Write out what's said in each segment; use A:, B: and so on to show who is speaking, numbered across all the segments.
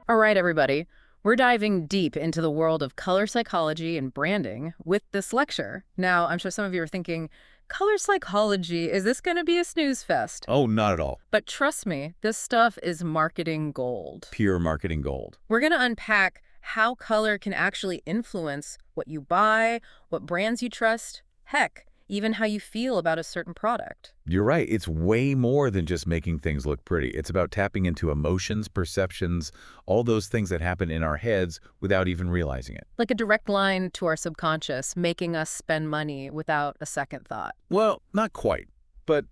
A: All right, everybody. We're diving deep into the world of color psychology and branding with this lecture. Now, I'm sure some of you are thinking, color psychology, is this going to be a snooze fest?
B: Oh, not at all.
A: But trust me, this stuff is marketing gold.
B: Pure marketing gold.
A: We're going to unpack how color can actually influence what you buy, what brands you trust, heck, even how you feel about a certain product.
B: You're right. It's way more than just making things look pretty. It's about tapping into emotions, perceptions, all those things that happen in our heads without even realizing it.
A: Like a direct line to our subconscious, making us spend money without a second thought.
B: Well, not quite, but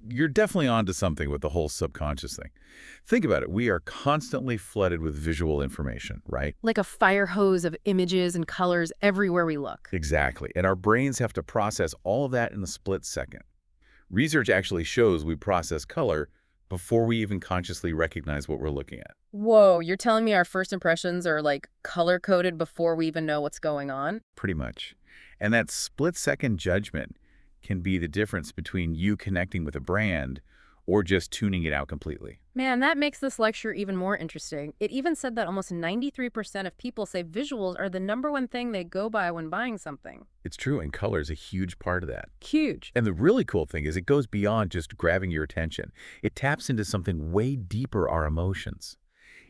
B: you're definitely onto something with the whole subconscious thing. Think about it. We are constantly flooded with visual information, right?
A: Like a fire hose of images and colors everywhere we look.
B: Exactly. And our brains have to process all of that in a split second. Research actually shows we process color before we even consciously recognize what we're looking at.
A: Whoa, you're telling me our first impressions are like color-coded before we even know what's going on?
B: Pretty much. And that split-second judgment can be the difference between you connecting with a brand or just tuning it out completely.
A: Man, that makes this lecture even more interesting. It even said that almost 93% of people say visuals are the #1 thing they go by when buying something.
B: It's true, and color is a huge part of that.
A: Huge.
B: And the really cool thing is it goes beyond just grabbing your attention. It taps into something way deeper, our emotions.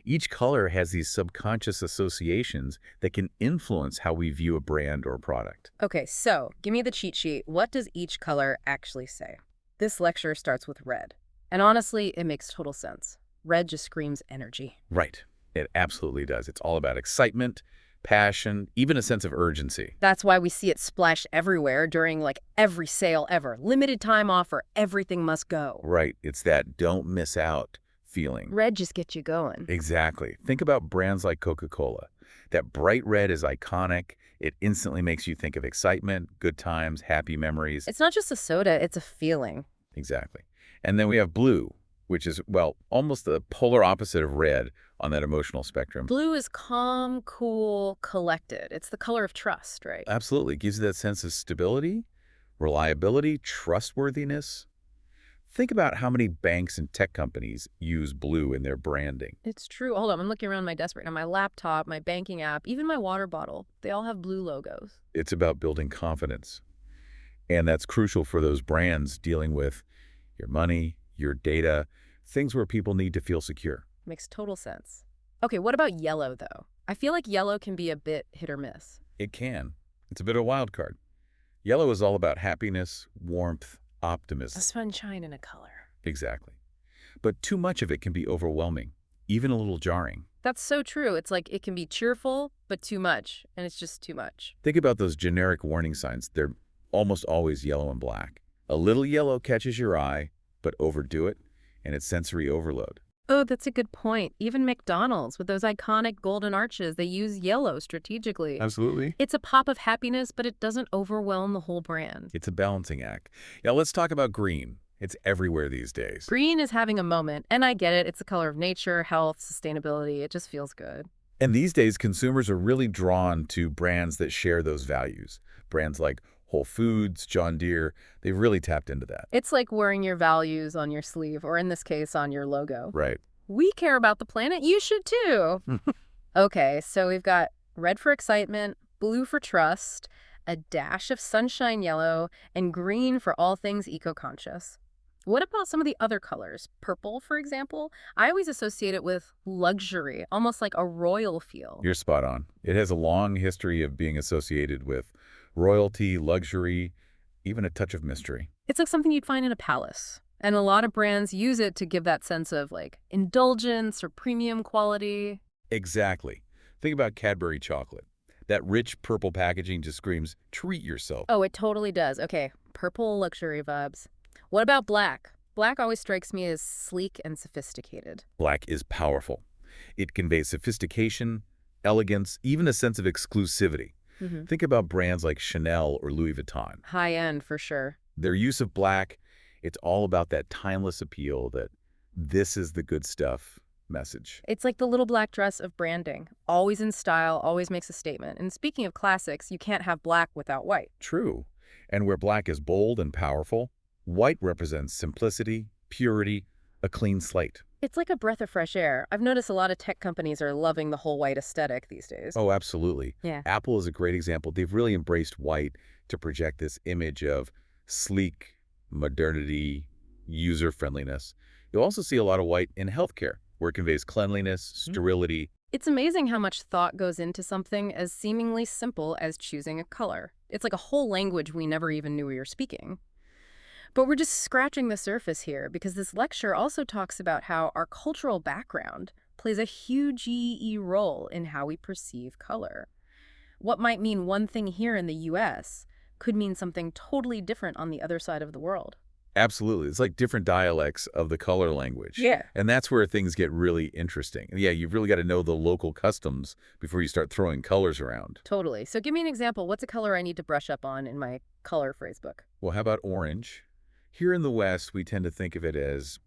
B: Each color has these subconscious associations that can influence how we view a brand or product.
A: Okay, so give me the cheat sheet. What does each color actually say? This lecture starts with red. And honestly, it makes total sense. Red just screams energy.
B: Right. It absolutely does. It's all about excitement, passion, even a sense of urgency.
A: That's why we see it splash everywhere during like every sale ever. Limited time offer, everything must go.
B: Right. It's that don't miss out feeling.
A: Red just gets you going.
B: Exactly. Think about brands like Coca-Cola. That bright red is iconic. It instantly makes you think of excitement, good times, happy memories.
A: It's not just a soda, it's a feeling.
B: Exactly. And then we have blue, which is, well, almost the polar opposite of red on that emotional spectrum.
A: Blue is calm, cool, collected. It's the color of trust, right?
B: Absolutely. It gives you that sense of stability, reliability, trustworthiness. Think about how many banks and tech companies use blue in their branding.
A: It's true. Hold on, I'm looking around my desk right now. My laptop, my banking app, even my water bottle, they all have blue logos.
B: It's about building confidence. And that's crucial for those brands dealing with your money, your data, things where people need to feel secure.
A: Makes total sense. Okay, what about yellow, though? I feel like yellow can be a bit hit or miss.
B: It can. It's a bit of a wild card. Yellow is all about happiness, warmth, optimism.
A: The sunshine in a color.
B: Exactly. But too much of it can be overwhelming, even a little jarring.
A: That's so true. It's like it can be cheerful, but too much, and it's just too much.
B: Think about those generic warning signs. They're almost always yellow and black. A little yellow catches your eye, but overdo it, and it's sensory overload.
A: Oh, that's a good point. Even McDonald's, with those iconic golden arches, they use yellow strategically.
B: Absolutely.
A: It's a pop of happiness, but it doesn't overwhelm the whole brand.
B: It's a balancing act. Now let's talk about green. It's everywhere these days.
A: Green is having a moment, and I get it. It's the color of nature, health, sustainability. It just feels good.
B: And these days, consumers are really drawn to brands that share those values. Brands like Whole Foods, John Deere, they've really tapped into that.
A: It's like wearing your values on your sleeve, or in this case, on your logo.
B: Right.
A: We care about the planet. You should too. Okay, so we've got red for excitement, blue for trust, a dash of sunshine yellow, and green for all things eco-conscious. What about some of the other colors? Purple, for example? I always associate it with luxury, almost like a royal feel.
B: You're spot on. It has a long history of being associated with royalty, luxury, even a touch of mystery.
A: It's like something you'd find in a palace. And a lot of brands use it to give that sense of like indulgence or premium quality.
B: Exactly. Think about Cadbury chocolate. That rich purple packaging just screams, treat yourself.
A: Oh, it totally does. Okay, purple luxury vibes. What about black? Black always strikes me as sleek and sophisticated.
B: Black is powerful. It conveys sophistication, elegance, even a sense of exclusivity. Think about brands like Chanel or Louis Vuitton.
A: High end, for sure.
B: Their use of black, it's all about that timeless appeal that this is the good stuff message.
A: It's like the little black dress of branding. Always in style, always makes a statement. And speaking of classics, you can't have black without white.
B: True. And where black is bold and powerful, white represents simplicity, purity, A clean slate.
A: It's like a breath of fresh air. I've noticed a lot of tech companies are loving the whole white aesthetic these days.
B: Oh, absolutely.
A: Yeah.
B: Apple is a great example. They've really embraced white to project this image of sleek, modernity, user-friendliness. You'll also see a lot of white in healthcare, where it conveys cleanliness, sterility.
A: It's amazing how much thought goes into something as seemingly simple as choosing a color. It's like a whole language we never even knew we were speaking. But we're just scratching the surface here because this lecture also talks about how our cultural background plays a huge role in how we perceive color. What might mean one thing here in the US could mean something totally different on the other side of the world.
B: Absolutely. It's like different dialects of the color language.
A: Yeah.
B: And that's where things get really interesting. Yeah, you've really got to know the local customs before you start throwing colors around.
A: Totally. So give me an example. What's a color I need to brush up on in my color phrase book?
B: Well, how about orange? Here in the West, we tend to think of it as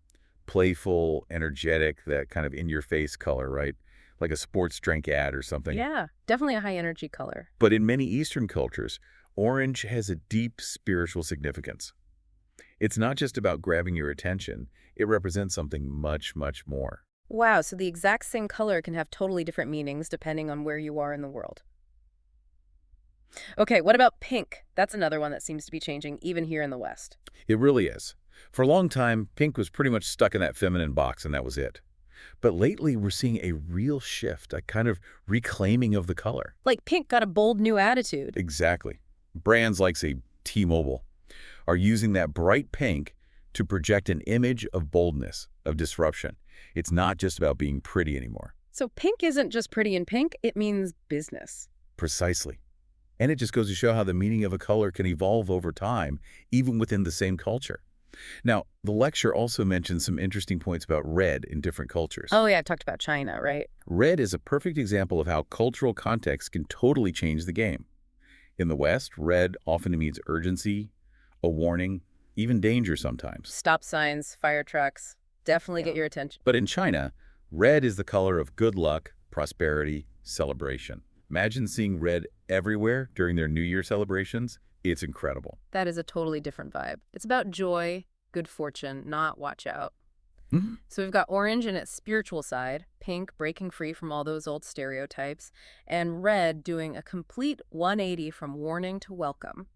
B: playful, energetic, that kind of in-your-face color, right? Like a sports drink ad or something.
A: Yeah, definitely a high energy color.
B: But in many Eastern cultures, orange has a deep spiritual significance. It's not just about grabbing your attention. It represents something much, much more.
A: Wow, so the exact same color can have totally different meanings depending on where you are in the world. Okay, what about pink? That's another one that seems to be changing even here in the West.
B: It really is. For a long time, pink was pretty much stuck in that feminine box, and that was it. But lately, we're seeing a real shift, a kind of reclaiming of the color.
A: Like pink got a bold new attitude.
B: Exactly. Brands like, say, T-Mobile are using that bright pink to project an image of boldness, of disruption. It's not just about being pretty anymore.
A: So pink isn't just pretty in pink, it means business.
B: Precisely. And it just goes to show how the meaning of a color can evolve over time, even within the same culture. Now, the lecture also mentions some interesting points about red in different cultures.
A: Oh yeah, I talked about China, right?
B: Red is a perfect example of how cultural context can totally change the game. In the West, red often means urgency, a warning, even danger sometimes.
A: Stop signs, fire trucks, definitely get your attention.
B: But in China, red is the color of good luck, prosperity, celebration. Imagine seeing red everywhere during their New Year celebrations. It's incredible.
A: That is a totally different vibe. It's about joy, good fortune, not watch out. So we've got orange in its spiritual side, pink breaking free from all those old stereotypes, and red doing a complete 180 from warning to welcome.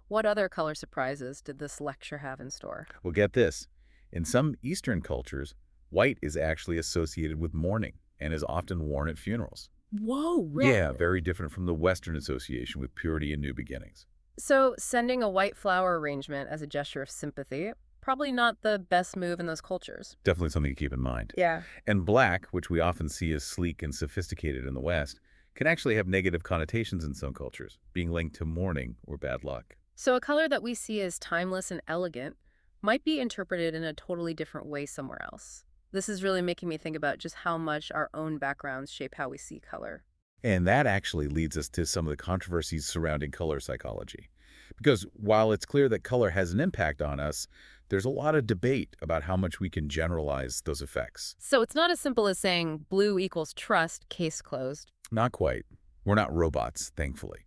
A: What other color surprises did this lecture have in store?
B: Well, get this. In some Eastern cultures, white is actually associated with mourning and is often worn at funerals.
A: Whoa, red.
B: Yeah, very different from the Western association with purity and new beginnings.
A: So sending a white flower arrangement as a gesture of sympathy, probably not the best move in those cultures.
B: Definitely something to keep in mind.
A: Yeah.
B: And black, which we often see as sleek and sophisticated in the West, can actually have negative connotations in some cultures, being linked to mourning or bad luck.
A: So a color that we see as timeless and elegant might be interpreted in a totally different way somewhere else. This is really making me think about just how much our own backgrounds shape how we see color.
B: And that actually leads us to some of the controversies surrounding color psychology. Because while it's clear that color has an impact on us, there's a lot of debate about how much we can generalize those effects.
A: So it's not as simple as saying blue equals trust, case closed.
B: Not quite. We're not robots, thankfully.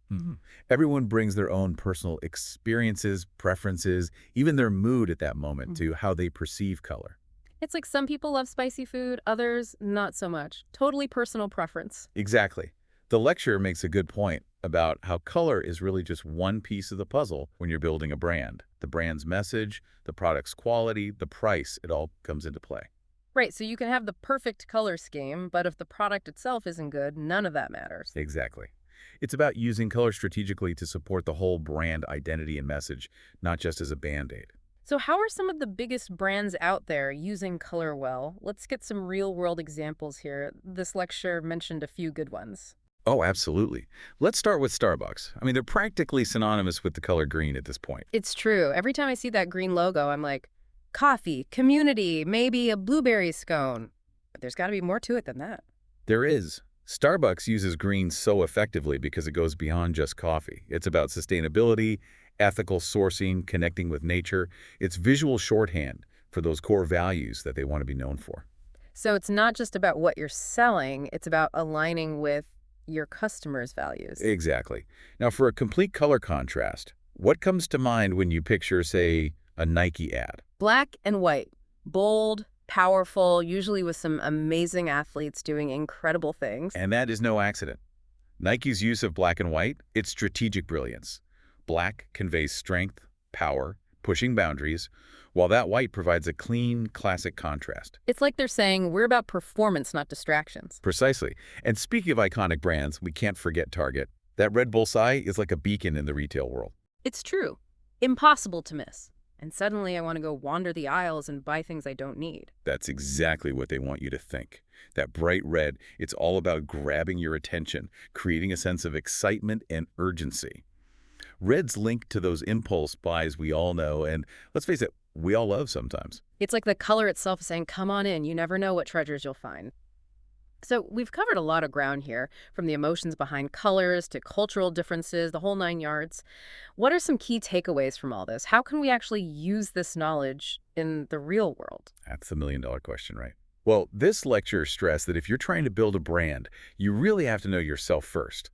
B: Everyone brings their own personal experiences, preferences, even their mood at that moment to how they perceive color.
A: It's like some people love spicy food, others not so much. Totally personal preference.
B: Exactly. The lecture makes a good point about how color is really just one piece of the puzzle when you're building a brand. The brand's message, the product's quality, the price, it all comes into play.
A: Right, so you can have the perfect color scheme, but if the product itself isn't good, none of that matters.
B: Exactly. It's about using color strategically to support the whole brand identity and message, not just as a band-aid.
A: So how are some of the biggest brands out there using color well? Let's get some real-world examples here. This lecture mentioned a few good ones.
B: Oh, absolutely. Let's start with Starbucks. I mean, they're practically synonymous with the color green at this point.
A: It's true. Every time I see that green logo, I'm like, coffee, community, maybe a blueberry scone. But there's got to be more to it than that.
B: There is. Starbucks uses green so effectively because it goes beyond just coffee. It's about sustainability, ethical sourcing, connecting with nature. It's visual shorthand for those core values that they want to be known for.
A: So it's not just about what you're selling, it's about aligning with your customers' values.
B: Exactly. Now, for a complete color contrast, what comes to mind when you picture, say, a Nike ad?
A: Black and white. Bold, Powerful, usually with some amazing athletes doing incredible things.
B: And that is no accident. Nike's use of black and white, it's strategic brilliance. Black conveys strength, power, pushing boundaries, while that white provides a clean, classic contrast.
A: It's like they're saying we're about performance, not distractions.
B: Precisely. And speaking of iconic brands, we can't forget Target. That red bullseye is like a beacon in the retail world.
A: It's true. Impossible to miss. And suddenly I want to go wander the aisles and buy things I don't need.
B: That's exactly what they want you to think. That bright red, it's all about grabbing your attention, creating a sense of excitement and urgency. Red's linked to those impulse buys we all know, and let's face it, we all love sometimes.
A: It's like the color itself is saying, come on in, you never know what treasures you'll find. So we've covered a lot of ground here, from the emotions behind colors to cultural differences, the whole 9 yards. What are some key takeaways from all this? How can we actually use this knowledge in the real world?
B: That's the million-dollar question, right? Well, this lecture stressed that if you're trying to build a brand, you really have to know yourself first.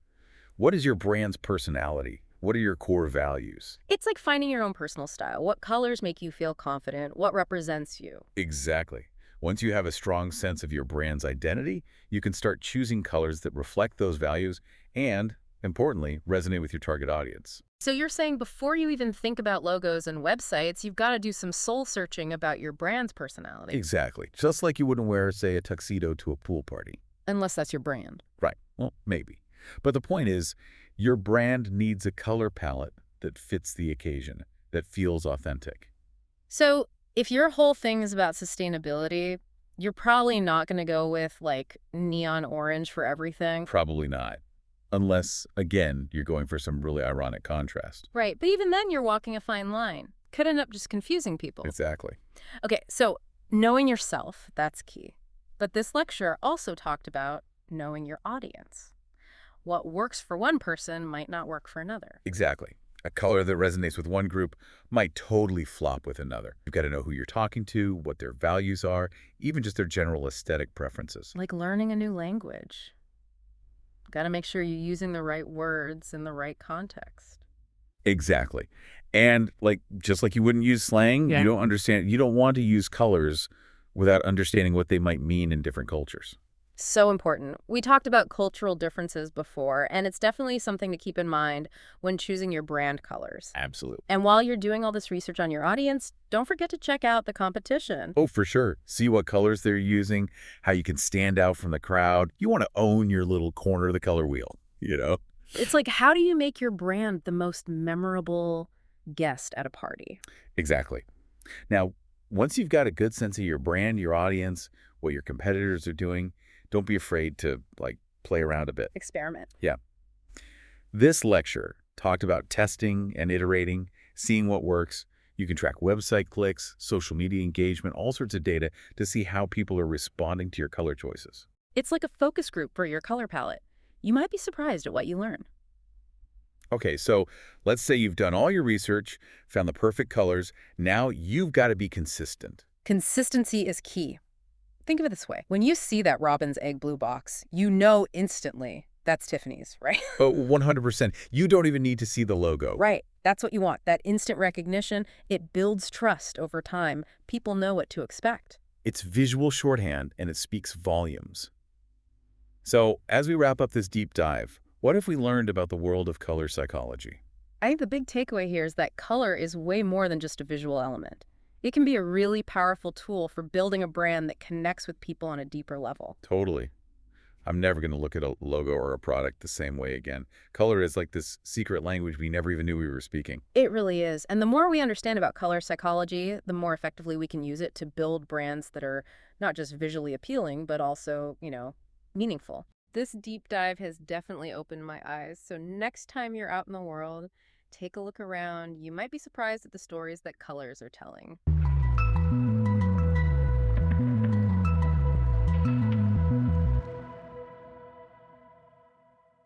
B: What is your brand's personality? What are your core values?
A: It's like finding your own personal style. What colors make you feel confident? What represents you?
B: Exactly. Once you have a strong sense of your brand's identity, you can start choosing colors that reflect those values and, importantly, resonate with your target audience.
A: So you're saying before you even think about logos and websites, you've got to do some soul searching about your brand's personality.
B: Exactly. Just like you wouldn't wear, say, a tuxedo to a pool party.
A: Unless that's your brand.
B: Right. Well, maybe. But the point is, your brand needs a color palette that fits the occasion, that feels authentic.
A: So if your whole thing is about sustainability, you're probably not going to go with like neon orange for everything.
B: Probably not. Unless, again, you're going for some really ironic contrast.
A: Right. But even then, you're walking a fine line. Could end up just confusing people.
B: Exactly.
A: Okay, so knowing yourself, that's key. But this lecture also talked about knowing your audience. What works for one person might not work for another.
B: Exactly. A color that resonates with one group might totally flop with another. You've got to know who you're talking to, what their values are, even just their general aesthetic preferences.
A: Like learning a new language. Got to make sure you're using the right words in the right context.
B: Exactly. And just like you wouldn't use slang,
A: Yeah.
B: you don't want to use colors without understanding what they might mean in different cultures.
A: So important. We talked about cultural differences before, and it's definitely something to keep in mind when choosing your brand colors.
B: Absolutely.
A: And while you're doing all this research on your audience, don't forget to check out the competition.
B: Oh, for sure. See what colors they're using, how you can stand out from the crowd. You want to own your little corner of the color wheel.
A: It's like, how do you make your brand the most memorable guest at a party?
B: Exactly. Now, once you've got a good sense of your brand, your audience, what your competitors are doing, don't be afraid to, play around a bit.
A: Experiment.
B: Yeah. This lecture talked about testing and iterating, seeing what works. You can track website clicks, social media engagement, all sorts of data to see how people are responding to your color choices.
A: It's like a focus group for your color palette. You might be surprised at what you learn.
B: Okay, so let's say you've done all your research, found the perfect colors. Now you've got to be consistent.
A: Consistency is key. Think of it this way. When you see that Robin's Egg Blue box, you know instantly that's Tiffany's, right?
B: Oh, 100%. You don't even need to see the logo.
A: Right. That's what you want. That instant recognition. It builds trust over time. People know what to expect.
B: It's visual shorthand, and it speaks volumes. So, as we wrap up this deep dive, what if we learned about the world of color psychology?
A: I think the big takeaway here is that color is way more than just a visual element. It can be a really powerful tool for building a brand that connects with people on a deeper level.
B: Totally. I'm never going to look at a logo or a product the same way again. Color is like this secret language we never even knew we were speaking.
A: It really is. And the more we understand about color psychology, the more effectively we can use it to build brands that are not just visually appealing, but also, meaningful. This deep dive has definitely opened my eyes. So next time you're out in the world, take a look around. You might be surprised at the stories that colors are telling.